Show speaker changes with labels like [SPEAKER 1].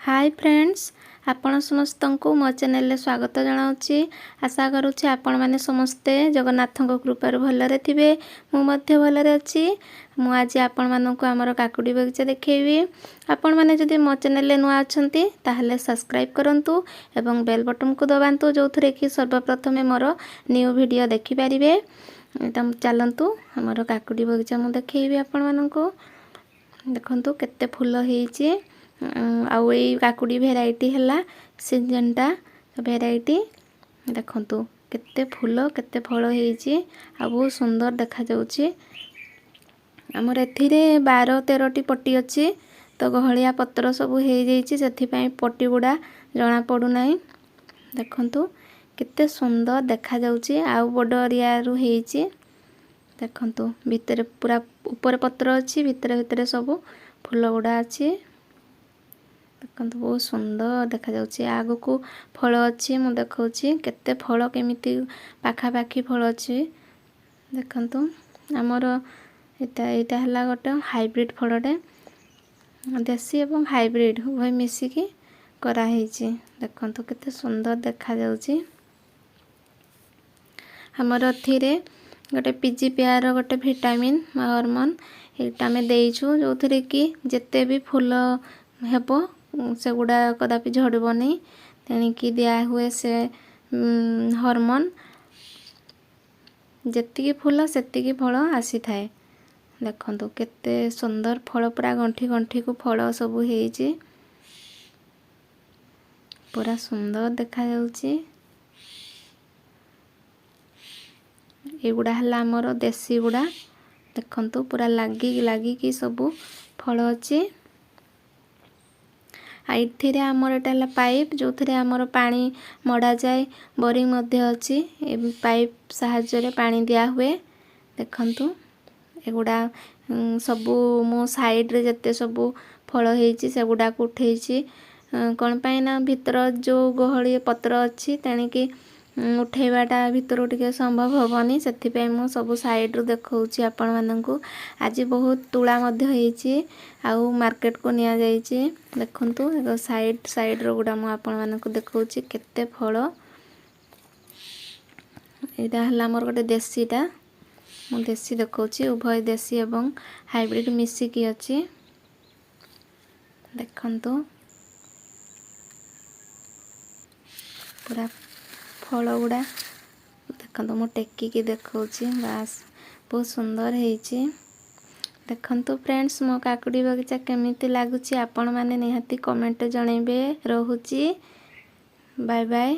[SPEAKER 1] Hi friends, आपण समस्त को मो चैनल स्वागत जनाऊँगी। आशा करुँच आपण मैंने समस्ते जगन्नाथ कृपार भलरे थे। मुझे भलरे अच्छी। मु आज आपण मानक आमर काकुड़ी बगीचा देखी। आपण मैंने जदि मो चैनल नुआ अच्छा ताहले सब्सक्राइब करंतु एवं बेल बटन को दबातु जो थे कि सर्वप्रथमे मोर न्यू वीडियो देखिपारे। एकदम चलतु आमर काकुड़ी बगीचा मुझे देखी आपण मानक देखु केते फूल होती। आउ ये काकुड़ी भेराइटी है सीजनटा भेराइटी देखंतु केते फूल केते फल होती। बहुत सुंदर देखा जाउची। आमर एथिरे 12-13टी पट्टी अच्छी तो गहलिया पत्र सब हो जाइए से पट्टी गुड़ा जना पड़ूना। देखंतु केते सुंदर देखा जाउची। आउ बड़ एरिया रु होती देखंतु भितर पूरा ऊपर पत्र अच्छी भितर भितर सब फूल गुड़ा अच्छी देखंतु बहुत सुंदर देखा जाउची। आगो को फल अच्छी मु देखौची केते फल केमिति पाखापाखी फल अच्छी देखंतु। आमर एटा हला गोटे हाइब्रिड फलटे देसी एवं हाइब्रिड उभय मिसिकी करा ହେଇची देखंतु केते सुंदर देखा जाउची। हमर थिरे गोटे पीजीपीआर गोटे विटामिन हार्मोन एटा में देइछु जो थरे कि जते भी फूल हेबो से गुड़ा कदापि झड़बनी तेणिकी दिया हुए से हार्मोन जेतिकी फूल सेतिकी फल आसी थाए। देखंतु केते सुंदर फल पूरा गंठी गंठी को फल सब होईची पूरा सुंदर देखा जाउची। एगुड़ा हला हमर देसी गुड़ा देखंतु पूरा लागी लागी की सब फल अच्छी। आइथिरे आमर एटा हला पाइप जो थरे आमर पानी मड़ा जाए बोरिंग मध्य अच्छी ए पाइप साहाय्य रे पानी दिया हुए देखंतु। एगुड़ा सबू मो साइड रे जते सबू फल होईची से गुड़ा को उठेईची कोन पाइना भीतर जो गहली पत्र अच्छी तेणिकी उठेबाटा भीतर टिके संभव होबनी से मु सब साइड रू देखौची आपण माननकु। आज बहुत तुला मध्य होईची आउ मार्केट को निया जाईची देखंतु। एगो साइड साइड रो गुड़ा मु आपण माननकु देखौची केते फल। एटा हला मोर गोटे देसीटा मु देसी देखौची उभय देसी एवं हाइब्रिड मिसिकी अछि देखंतु पूरा फल गुड़ा देखंतु मु टेकी की देखौची बास बहुत सुंदर होईची देखंतु। फ्रेंड्स मो काकुड़ी बगीचा केमिति लागुची आपण माने निहाती कमेंट जणेबे। रहूची बाय बाय।